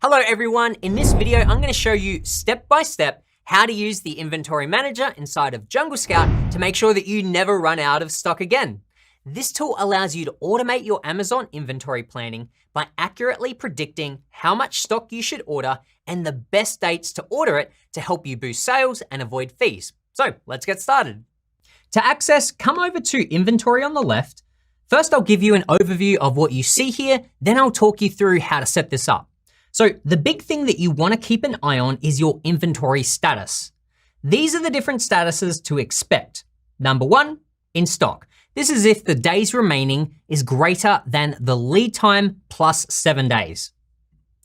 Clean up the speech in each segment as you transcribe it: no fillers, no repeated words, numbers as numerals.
Hello everyone, in this video I'm going to show you step by step how to use the inventory manager inside of Jungle Scout to make sure that you never run out of stock again. This tool allows you to automate your Amazon inventory planning by accurately predicting how much stock you should order and the best dates to order it to help you boost sales and avoid fees. So let's get started. To access, come over to inventory on the left. First, I'll give you an overview of what you see here, then I'll talk you through how to set this up. So the big thing that you want to keep an eye on is your inventory status. These are the different statuses to expect. Number one, in stock. This is if the days remaining is greater than the lead time plus 7 days.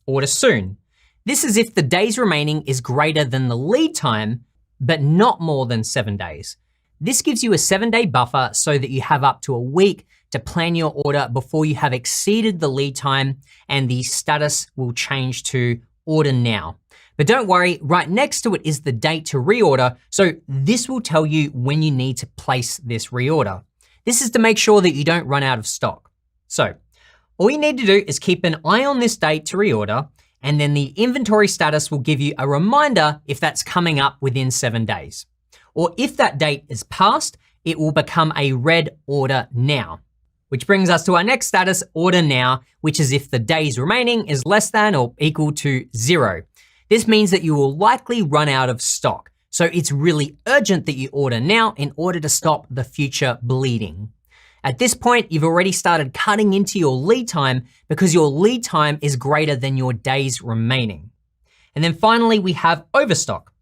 Order soon. This is if the days remaining is greater than the lead time, but not more than 7 days. This gives you a 7-day buffer so that you have up to a week to plan your order before you have exceeded the lead time, and the status will change to order now. But don't worry, right next to it is the date to reorder, so this will tell you when you need to place this reorder. This is to make sure that you don't run out of stock. So all you need to do is keep an eye on this date to reorder, and then the inventory status will give you a reminder if that's coming up within 7 days. Or if that date is passed, it will become a red order now. Which brings us to our next status, order now, which is if the days remaining is less than or equal to 0. This means that you will likely run out of stock. So it's really urgent that you order now in order to stop the future bleeding. At this point, you've already started cutting into your lead time because your lead time is greater than your days remaining. And then finally, we have overstock.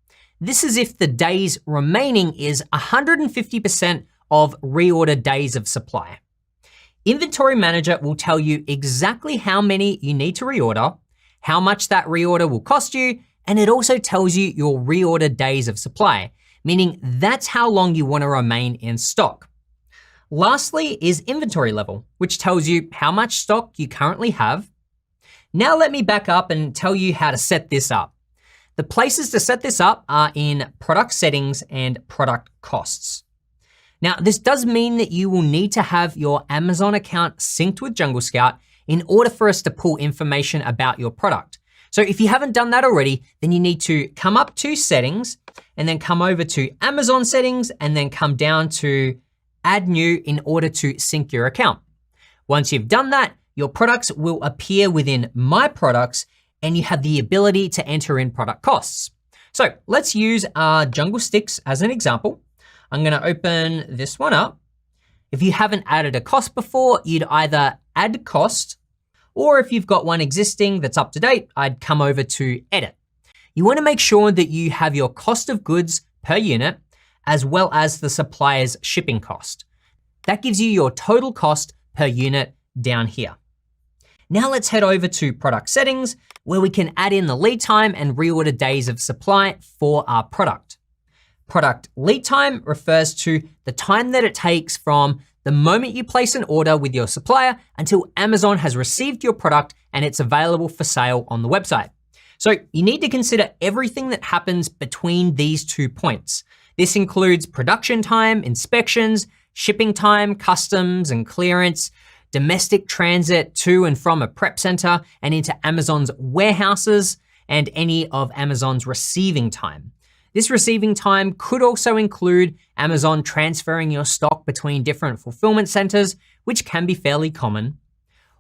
This is if the days remaining is 150% of reorder days of supply. Inventory Manager will tell you exactly how many you need to reorder, how much that reorder will cost you, and it also tells you your reorder days of supply, meaning that's how long you want to remain in stock. Lastly is inventory level, which tells you how much stock you currently have. Now let me back up and tell you how to set this up. The places to set this up are in product settings and product costs. Now, this does mean that you will need to have your Amazon account synced with Jungle Scout in order for us to pull information about your product. So if you haven't done that already, then you need to come up to settings and then come over to Amazon settings and then come down to add new in order to sync your account. Once you've done that, your products will appear within My Products and you have the ability to enter in product costs. So let's use our Jungle Sticks as an example. I'm gonna open this one up. If you haven't added a cost before, you'd either add cost, or if you've got one existing that's up to date, I'd come over to edit. You wanna make sure that you have your cost of goods per unit, as well as the supplier's shipping cost. That gives you your total cost per unit down here. Now let's head over to product settings, where we can add in the lead time and reorder days of supply for our product. Product lead time refers to the time that it takes from the moment you place an order with your supplier until Amazon has received your product and it's available for sale on the website. So you need to consider everything that happens between these 2 points. This includes production time, inspections, shipping time, customs and clearance, domestic transit to and from a prep center and into Amazon's warehouses, and any of Amazon's receiving time. This receiving time could also include Amazon transferring your stock between different fulfillment centers, which can be fairly common.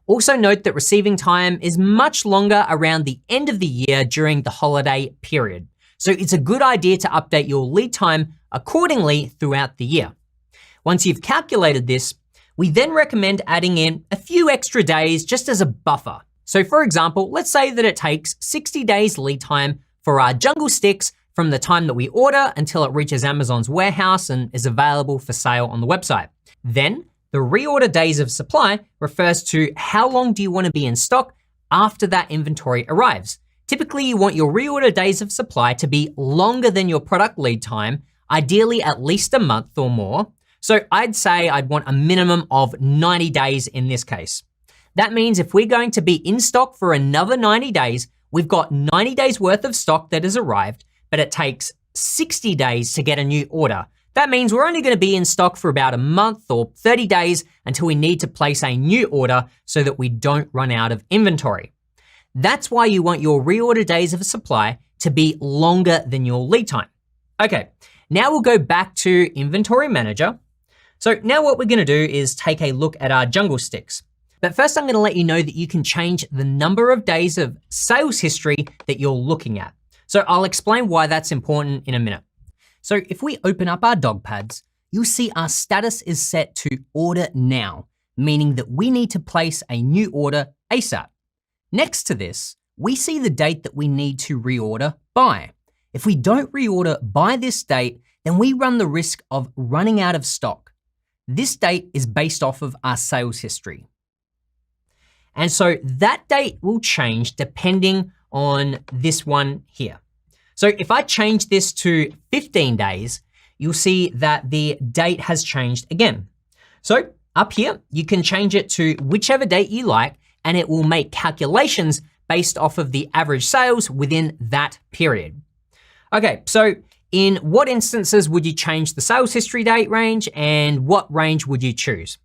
Also note that receiving time is much longer around the end of the year during the holiday period. So it's a good idea to update your lead time accordingly throughout the year. Once you've calculated this, we then recommend adding in a few extra days just as a buffer. So for example, let's say that it takes 60 days lead time for our Jungle Sticks from the time that we order until it reaches Amazon's warehouse and is available for sale on the website. Then the reorder days of supply refers to how long do you want to be in stock after that inventory arrives. Typically, you want your reorder days of supply to be longer than your product lead time, ideally at least a month or more. So I'd say I'd want a minimum of 90 days in this case. That means if we're going to be in stock for another 90 days, we've got 90 days worth of stock that has arrived, but it takes 60 days to get a new order. That means we're only gonna be in stock for about a month or 30 days until we need to place a new order so that we don't run out of inventory. That's why you want your reorder days of supply to be longer than your lead time. Okay, now we'll go back to Inventory Manager. So now what we're gonna do is take a look at our jungle sticks. But first I'm gonna let you know that you can change the number of days of sales history that you're looking at. So I'll explain why that's important in a minute. So if we open up our dog pads, you'll see our status is set to order now, meaning that we need to place a new order ASAP. Next to this, we see the date that we need to reorder by. If we don't reorder by this date, then we run the risk of running out of stock. This date is based off of our sales history. And so that date will change depending on this one here. So if I change this to 15 days, you'll see that the date has changed again. So up here, you can change it to whichever date you like, and it will make calculations based off of the average sales within that period. Okay, so in what instances would you change the sales history date range, and what range would you choose?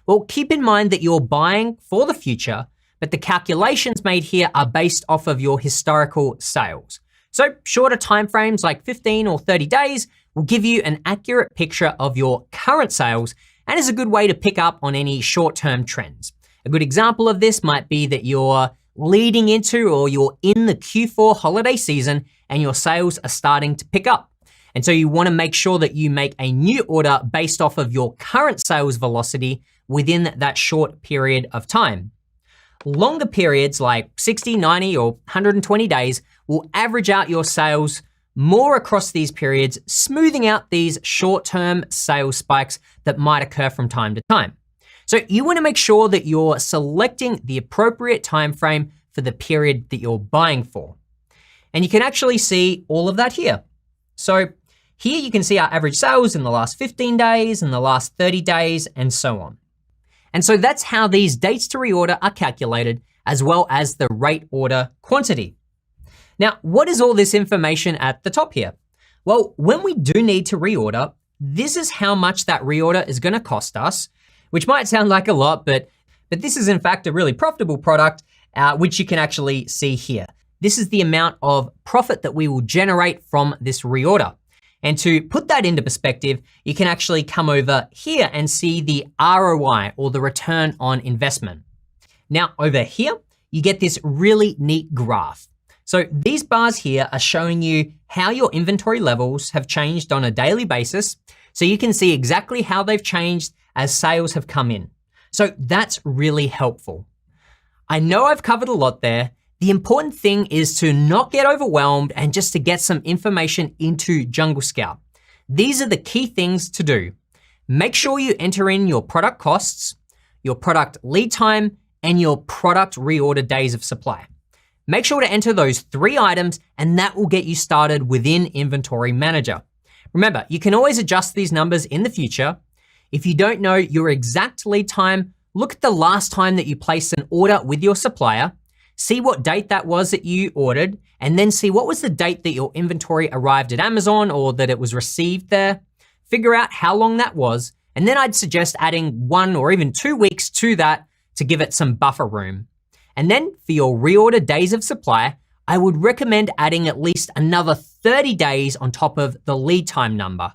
Well, keep in mind that you're buying for the future, but the calculations made here are based off of your historical sales. So shorter timeframes like 15 or 30 days will give you an accurate picture of your current sales and is a good way to pick up on any short-term trends. A good example of this might be that you're leading into or you're in the Q4 holiday season and your sales are starting to pick up. And so you wanna make sure that you make a new order based off of your current sales velocity within that short period of time. Longer periods like 60, 90, or 120 days will average out your sales more across these periods, smoothing out these short-term sales spikes that might occur from time to time. So you wanna make sure that you're selecting the appropriate time frame for the period that you're buying for. And you can actually see all of that here. So here you can see our average sales in the last 15 days, in the last 30 days, and so on. And so that's how these dates to reorder are calculated, as well as the rate order quantity. Now, what is all this information at the top here? Well, when we do need to reorder, this is how much that reorder is gonna cost us, which might sound like a lot, but this is in fact a really profitable product, which you can actually see here. This is the amount of profit that we will generate from this reorder. And to put that into perspective, you can actually come over here and see the ROI, or the return on investment. Now over here, you get this really neat graph. So these bars here are showing you how your inventory levels have changed on a daily basis. So you can see exactly how they've changed as sales have come in. So that's really helpful. I know I've covered a lot there. The important thing is to not get overwhelmed and just to get some information into Jungle Scout. These are the key things to do. Make sure you enter in your product costs, your product lead time, and your product reorder days of supply. Make sure to enter those 3 items, and that will get you started within Inventory Manager. Remember, you can always adjust these numbers in the future. If you don't know your exact lead time, look at the last time that you placed an order with your supplier, see what date that was that you ordered, and then see what was the date that your inventory arrived at Amazon or that it was received there. Figure out how long that was, and then I'd suggest adding 1 or even 2 weeks to that to give it some buffer room. And then for your reorder days of supply, I would recommend adding at least another 30 days on top of the lead time number.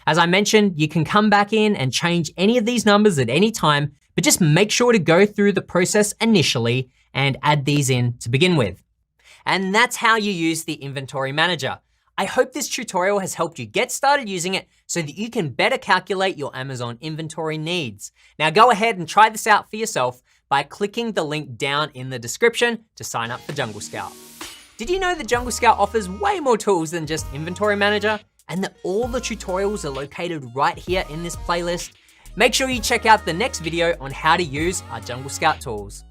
As I mentioned, you can come back in and change any of these numbers at any time, but just make sure to go through the process initially and add these in to begin with. And that's how you use the Inventory Manager. I hope this tutorial has helped you get started using it so that you can better calculate your Amazon inventory needs. Now go ahead and try this out for yourself by clicking the link down in the description to sign up for Jungle Scout. Did you know that Jungle Scout offers way more tools than just Inventory Manager, and that all the tutorials are located right here in this playlist? Make sure you check out the next video on how to use our Jungle Scout tools.